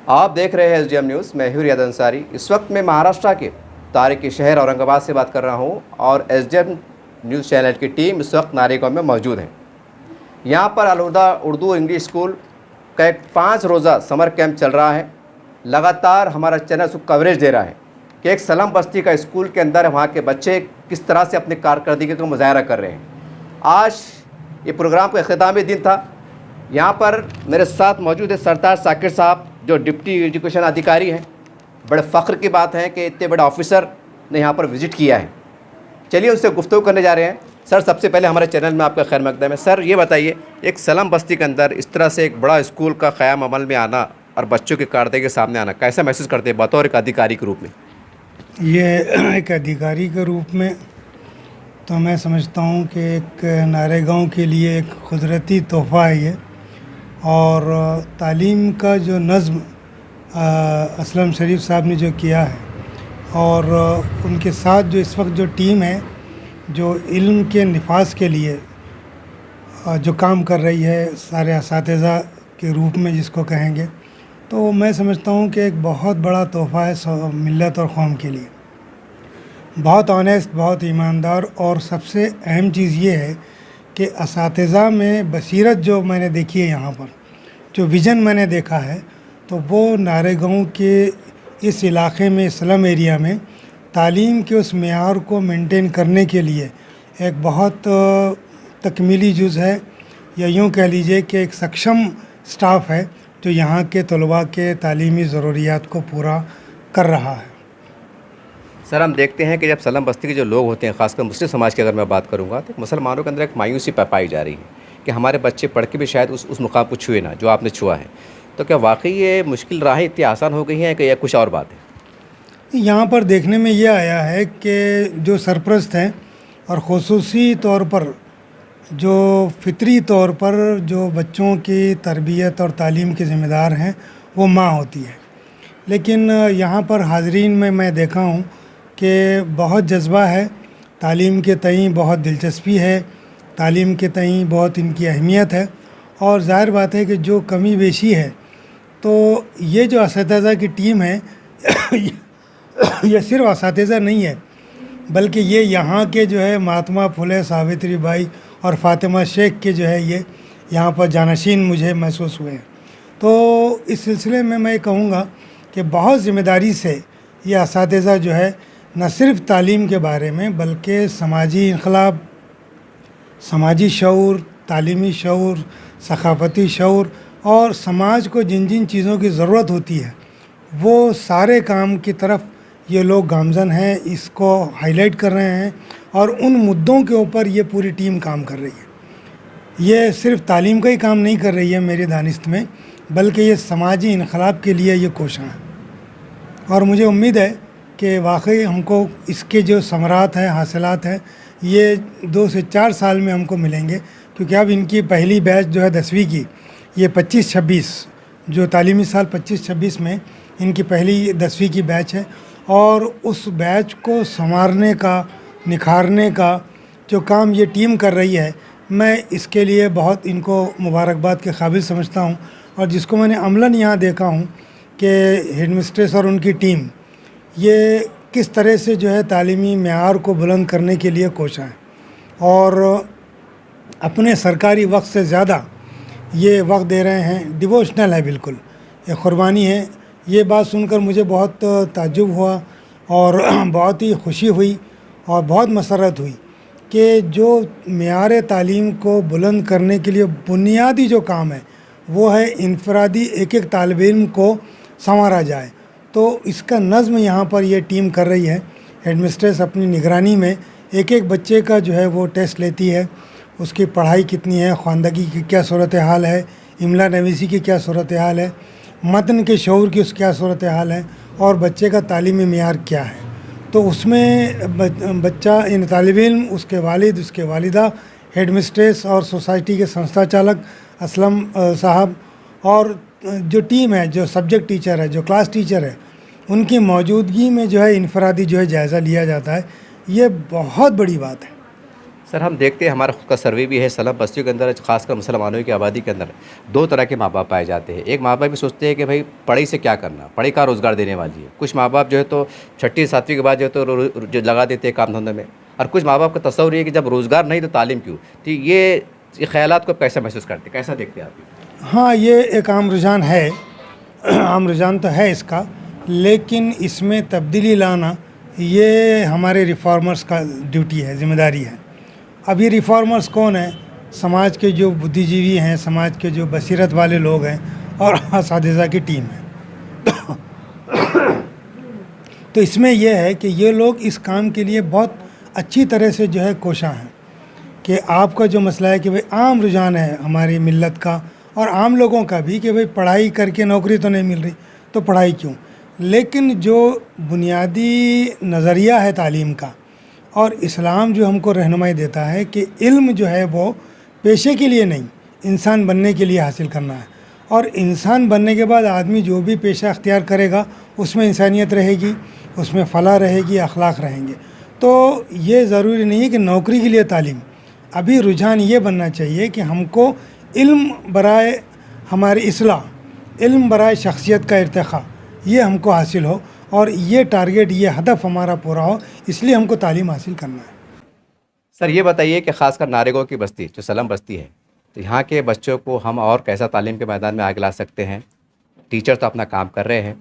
آپ دیکھ رہے ہیں SDM نیوز. میں ہوں ریاض انصاری. اس وقت میں مہاراشٹرا کے تاریخی شہر اورنگ آباد سے بات کر رہا ہوں اور SDM نیوز چینل کی ٹیم اس وقت ناریگاؤں میں موجود ہے. یہاں پر الہدا اردو انگلش اسکول کا ایک 5 روزہ سمر کیمپ چل رہا ہے. لگاتار ہمارا چینل اس کو کوریج دے رہا ہے کہ ایک سلم بستی کا اسکول کے اندر وہاں کے بچے کس طرح سے اپنی کارکردگی کا مظاہرہ کر رہے ہیں. آج یہ پروگرام کا اختتامی دن تھا. یہاں پر میرے ساتھ موجود ہے سردار ثاقر صاحب جو ڈپٹی ایجوکیشن ادھیکاری ہیں. بڑے فخر کی بات ہے کہ اتنے بڑے آفیسر نے یہاں پر وزٹ کیا ہے. چلیے ان سے گفتگو کرنے جا رہے ہیں. سر سب سے پہلے ہمارے چینل میں آپ کا خیر مقدم ہے. سر یہ بتائیے ایک سلم بستی کے اندر اس طرح سے ایک بڑا اسکول کا قیام عمل میں آنا اور بچوں کے کارکردگی کے سامنے آنا کیسا محسوس کرتے ہیں بطور ایک ادھیکاری کے روپ میں؟ یہ ایک ادھیکاری کے روپ میں تو میں سمجھتا ہوں کہ ایک ناریگاؤں کے لیے ایک قدرتی تحفہ ہے یہ. اور تعلیم کا جو نظم اسلم شریف صاحب نے جو کیا ہے اور ان کے ساتھ جو اس وقت جو ٹیم ہے جو علم کے نفاذ کے لیے جو کام کر رہی ہے سارے اساتذہ کے روپ میں جس کو کہیں گے، تو میں سمجھتا ہوں کہ ایک بہت بڑا تحفہ ہے ملت اور قوم کے لیے. بہت آنیسٹ، بہت ایماندار، اور سب سے اہم چیز یہ ہے کہ اساتذہ میں بصیرت جو میں نے دیکھی ہے یہاں پر، جو ویژن میں نے دیکھا ہے، تو وہ ناریگاؤں کے اس علاقے میں سلم ایریا میں تعلیم کے اس معیار کو مینٹین کرنے کے لیے ایک بہت تکمیلی جز ہے، یا یوں کہہ لیجئے کہ ایک سکشم سٹاف ہے جو یہاں کے طلباء کے تعلیمی ضروریات کو پورا کر رہا ہے. سر ہم دیکھتے ہیں کہ جب سلم بستی کے جو لوگ ہوتے ہیں، خاص کر مسلم سماج کی اگر میں بات کروں گا، تو مسلمانوں کے اندر ایک مایوسی پائی جا رہی ہے کہ ہمارے بچے پڑھ کے بھی شاید اس مقام کو چھوئے نہ جو آپ نے چھوا ہے. تو کیا واقعی یہ مشکل راہیں اتنی آسان ہو گئی ہیں کہ یہ کچھ اور بات ہے؟ یہاں پر دیکھنے میں یہ آیا ہے کہ جو سرپرست ہیں اور خصوصی طور پر جو فطری طور پر جو بچوں کی تربیت اور تعلیم کے ذمہ دار ہیں وہ ماں ہوتی ہے. لیکن یہاں پر حاضرین میں دیکھا ہوں کہ بہت جذبہ ہے، تعلیم کے تئیں بہت دلچسپی ہے، تعلیم کے تئیں بہت ان کی اہمیت ہے. اور ظاہر بات ہے کہ جو کمی بیشی ہے تو یہ جو اساتذہ کی ٹیم ہے یہ صرف اساتذہ نہیں ہے بلکہ یہ یہاں کے جو ہے مہاتما پھولے، ساوتری بائی اور فاطمہ شیخ کے جو ہے یہ یہاں پر جانشین مجھے محسوس ہوئے ہیں. تو اس سلسلے میں میں کہوں گا کہ بہت ذمہ داری سے یہ اساتذہ جو ہے نہ صرف تعلیم کے بارے میں بلکہ سماجی انقلاب، سماجی شعور، تعلیمی شعور، ثقافتی شعور اور سماج کو جن جن چیزوں کی ضرورت ہوتی ہے وہ سارے کام کی طرف یہ لوگ گامزن ہیں، اس کو ہائی لائٹ کر رہے ہیں اور ان مدعوں کے اوپر یہ پوری ٹیم کام کر رہی ہے. یہ صرف تعلیم کا ہی کام نہیں کر رہی ہے میری دانست میں، بلکہ یہ سماجی انقلاب کے لیے یہ کوشاں ہے. اور مجھے امید ہے کہ واقعی ہم کو اس کے جو ثمرات ہیں، حاصلات ہیں، یہ 2 سے 4 سال میں ہم کو ملیں گے. کیونکہ اب ان کی پہلی بیچ جو ہے 10ویں کی، یہ 25-26 جو تعلیمی سال 25-26 میں ان کی پہلی 10ویں کی بیچ ہے. اور اس بیچ کو سنوارنے کا، نکھارنے کا جو کام یہ ٹیم کر رہی ہے، میں اس کے لیے بہت ان کو مبارکباد کے قابل سمجھتا ہوں. اور جس کو میں نے عملاً یہاں دیکھا ہوں کہ ہیڈ مسٹریس اور ان کی ٹیم یہ کس طرح سے جو ہے تعلیمی معیار کو بلند کرنے کے لیے کوشاں ہیں اور اپنے سرکاری وقت سے زیادہ یہ وقت دے رہے ہیں. ڈیووشنل ہے، بالکل یہ قربانی ہے. یہ بات سن کر مجھے بہت تعجب ہوا اور بہت ہی خوشی ہوئی اور بہت مسرت ہوئی کہ جو معیار تعلیم کو بلند کرنے کے لیے بنیادی جو کام ہے وہ ہے انفرادی ایک طالب علم کو سنوارا جائے. تو اس کا نظم یہاں پر یہ ٹیم کر رہی ہے. ہیڈ مسٹریس اپنی نگرانی میں ایک بچے کا جو ہے وہ ٹیسٹ لیتی ہے، اس کی پڑھائی کتنی ہے، خواندگی کی کیا صورتحال ہے، املا نویسی کی کیا صورتحال ہے، متن کے شعور کی اس کیا صورتحال ہے اور بچے کا تعلیمی معیار کیا ہے. تو اس میں بچہ طالب علم، اس کے والد، اس کے والدہ، ہیڈ مسٹریس اور سوسائٹی کے سنستھا چالک اسلم صاحب اور جو ٹیم ہے، جو سبجیکٹ ٹیچر ہے، جو کلاس ٹیچر ہے، ان کی موجودگی میں جو ہے انفرادی جو ہے جائزہ لیا جاتا ہے. یہ بہت بڑی بات ہے. سر ہم دیکھتے ہیں ہمارا خود کا سروے بھی ہے سلم بستیوں کے اندر خاص کر مسلمانوں کی آبادی کے اندر دو طرح کے ماں باپ پائے جاتے ہیں. ایک ماں باپ بھی سوچتے ہیں کہ بھائی پڑھائی سے کیا کرنا, پڑھائی کا روزگار دینے والی ہے. کچھ ماں باپ جو ہے تو 6 7ویں کے بعد جو ہے تو جو لگا دیتے ہیں کام دھندے میں, اور کچھ ماں باپ کا تصور یہ ہے کہ جب روزگار نہیں تو تعلیم کیوں. تو یہ خیالات کو کیسا محسوس کرتے ہیں, کیسا دیکھتے ہیں آپ؟ ہاں یہ ایک عام رجحان ہے, عام رجحان تو ہے اس کا, لیکن اس میں تبدیلی لانا یہ ہمارے ریفارمرز کا ڈیوٹی ہے, ذمہ داری ہے. اب یہ ریفارمرز کون ہیں؟ سماج کے جو بدھی جیوی ہیں, سماج کے جو بصیرت والے لوگ ہیں اور اساتذہ کی ٹیم ہے. تو اس میں یہ ہے کہ یہ لوگ اس کام کے لیے بہت اچھی طرح سے جو ہے کوشاں ہیں کہ آپ کا جو مسئلہ ہے کہ بھئی عام رجحان ہے ہماری ملت کا اور عام لوگوں کا بھی کہ بھئی پڑھائی کر کے نوکری تو نہیں مل رہی تو پڑھائی کیوں. لیکن جو بنیادی نظریہ ہے تعلیم کا اور اسلام جو ہم کو رہنمائی دیتا ہے کہ علم جو ہے وہ پیشے کے لیے نہیں, انسان بننے کے لیے حاصل کرنا ہے. اور انسان بننے کے بعد آدمی جو بھی پیشہ اختیار کرے گا اس میں انسانیت رہے گی, اس میں فلاح رہے گی, اخلاق رہیں گے. تو یہ ضروری نہیں ہے کہ نوکری کے لیے تعلیم. ابھی رجحان یہ بننا چاہیے کہ ہم کو علم برائے ہماری اصلاح, علم برائے شخصیت کا ارتقاء یہ ہم کو حاصل ہو, اور یہ ٹارگیٹ, یہ ہدف ہمارا پورا ہو, اس لیے ہم کو تعلیم حاصل کرنا ہے. سر یہ بتائیے کہ خاص کر ناریگو کی بستی جو سلم بستی ہے, تو یہاں کے بچوں کو ہم اور کیسا تعلیم کے میدان میں آگے لا سکتے ہیں؟ ٹیچر تو اپنا کام کر رہے ہیں,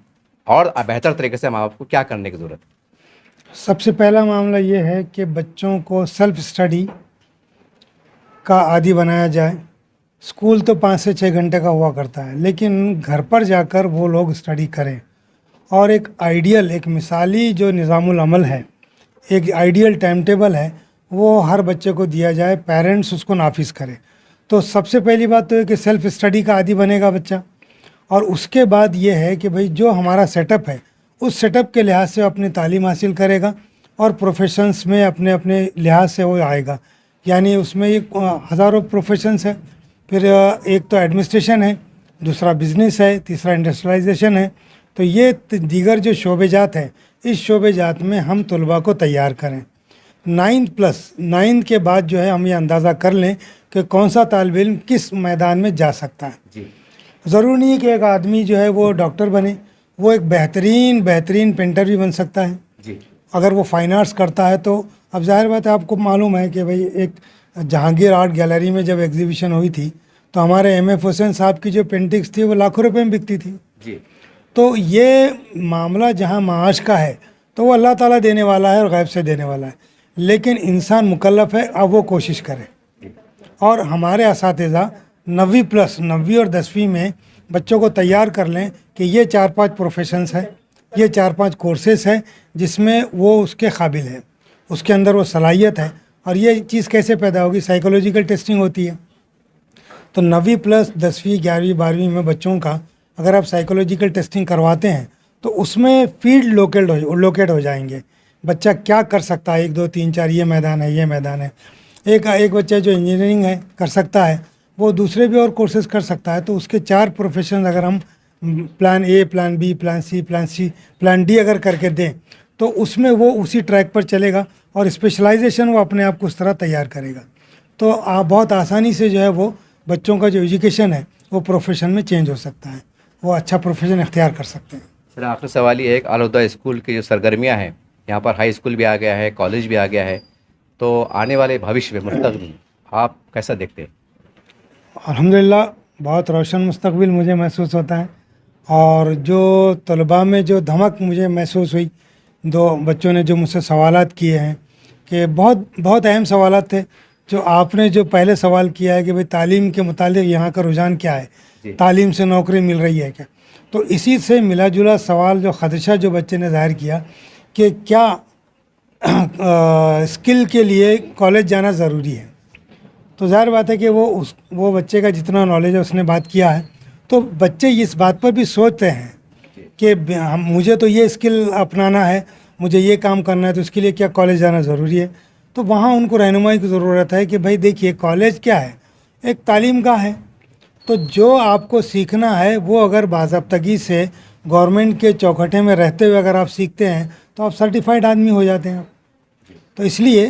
اور بہتر طریقے سے ماں باپ کو کیا کرنے کی ضرورت ہے؟ سب سے پہلا معاملہ یہ ہے کہ بچوں کو سیلف اسٹڈی کا عادی بنایا جائے. اسکول تو 5 سے 6 گھنٹے کا ہوا کرتا ہے, لیکن گھر پر جا کر وہ لوگ اسٹڈی کریں. اور ایک آئیڈیل, ایک مثالی جو نظام العمل ہے, ایک آئیڈیل ٹائم ٹیبل ہے, وہ ہر بچے کو دیا جائے, پیرنٹس اس کو نافذ کرے. تو سب سے پہلی بات تو ہے کہ سیلف اسٹڈی کا عادی بنے گا بچہ. اور اس کے بعد یہ ہے کہ بھئی جو ہمارا سیٹ اپ ہے اس سیٹ اپ کے لحاظ سے اپنی تعلیم حاصل کرے گا, اور پروفیشنس میں اپنے اپنے لحاظ سے وہ آئے گا. یعنی اس میں ایک ہزاروں پروفیشنس ہیں. پھر ایک تو ایڈمنسٹریشن ہے, دوسرا بزنس ہے, تیسرا انڈسٹریلائزیشن ہے. تو یہ دیگر جو شعبے جات ہیں, اس شعبے جات میں ہم طلباء کو تیار کریں. 9+9 کے بعد جو ہے ہم یہ اندازہ کر لیں کہ کون سا طالب علم کس میدان میں جا سکتا ہے. جی, ضروری نہیں کہ ایک آدمی جو ہے وہ ڈاکٹر بنے, وہ ایک بہترین پینٹر بھی بن سکتا ہے. جی, اگر وہ فائن آرٹس کرتا ہے تو اب ظاہر بات ہے, آپ کو معلوم ہے کہ بھئی ایک جہانگیر آرٹ گیلری میں جب ایگزیبیشن ہوئی تھی تو ہمارے ایم حسین صاحب کی جو پینٹنگس تھی وہ لاکھوں روپے میں بکتی تھی. جی. تو یہ معاملہ جہاں معاش کا ہے تو وہ اللہ تعالیٰ دینے والا ہے اور غیب سے دینے والا ہے, لیکن انسان مکلف ہے, اب وہ کوشش کرے. اور ہمارے اساتذہ 9ویں اور 10ویں میں بچوں کو تیار کر لیں کہ یہ 4-5 پروفیشنز ہیں, یہ 4-5 کورسز ہیں جس میں وہ اس کے قابل ہے, اس کے اندر وہ صلاحیت ہے. اور یہ چیز کیسے پیدا ہوگی؟ سائیکولوجیکل ٹیسٹنگ ہوتی ہے. تو 9ویں + 10ویں 11ویں 12ویں میں بچوں کا اگر آپ سائیکولوجیکل ٹیسٹنگ کرواتے ہیں تو اس میں فیلڈ لوکیٹ ہو جائیں گے. بچہ کیا کر سکتا ہے, 1 2 3 4 یہ میدان ہے, یہ میدان ہے. ایک بچہ جو انجینئرنگ ہے کر سکتا ہے, وہ دوسرے بھی اور کورسز کر سکتا ہے. تو اس کے 4 پروفیشن اگر ہم plan a, plan be, plan C, plan D اگر کر کے دیں تو اس میں وہ اسی ٹریک پر چلے گا, اور اسپیشلائزیشن وہ اپنے آپ کو اس طرح تیار کرے گا. تو بہت آسانی سے جو ہے وہ بچوں کا جو ایجوکیشن ہے وہ پروفیشن میں چینج ہو سکتا ہے, وہ اچھا پروفیشن اختیار کر سکتے ہیں. سر آخری سوال یہ ہے کہ آلودہ اسکول کی جو سرگرمیاں ہیں, یہاں پر ہائی اسکول بھی آ گیا ہے, کالج بھی آ گیا ہے, تو آنے والے بھوشیہ میں مستقبل آپ کیسا دیکھتے ہیں؟ الحمدللہ بہت روشن مستقبل مجھے محسوس ہوتا ہے. اور جو طلباء میں جو دھمک مجھے محسوس ہوئی, 2 بچوں نے جو مجھ سے سوالات کیے ہیں کہ بہت اہم سوالات تھے. جو آپ نے جو پہلے سوال کیا ہے کہ بھئی تعلیم کے متعلق یہاں کا رجحان کیا ہے, تعلیم سے نوکری مل رہی ہے کیا, تو اسی سے ملا جلا سوال جو خدشہ جو بچے نے ظاہر کیا کہ کیا اسکل کے لیے کالج جانا ضروری ہے. تو ظاہر بات ہے کہ وہ بچے کا جتنا نالج ہے اس نے بات کیا ہے. تو بچے اس بات پر بھی سوچتے ہیں کہ مجھے تو یہ اسکل اپنانا ہے, مجھے یہ کام کرنا ہے, تو اس کے لیے کیا کالج جانا ضروری ہے. تو وہاں ان کو رہنمائی کی ضرورت ہے کہ بھائی دیکھیے کالج کیا ہے, ایک تعلیم گاہ ہے. تو جو آپ کو سیکھنا ہے وہ اگر باضابطگی سے گورنمنٹ کے چوکھٹے میں رہتے ہوئے اگر آپ سیکھتے ہیں تو آپ سرٹیفائڈ آدمی ہو جاتے ہیں. تو اس لیے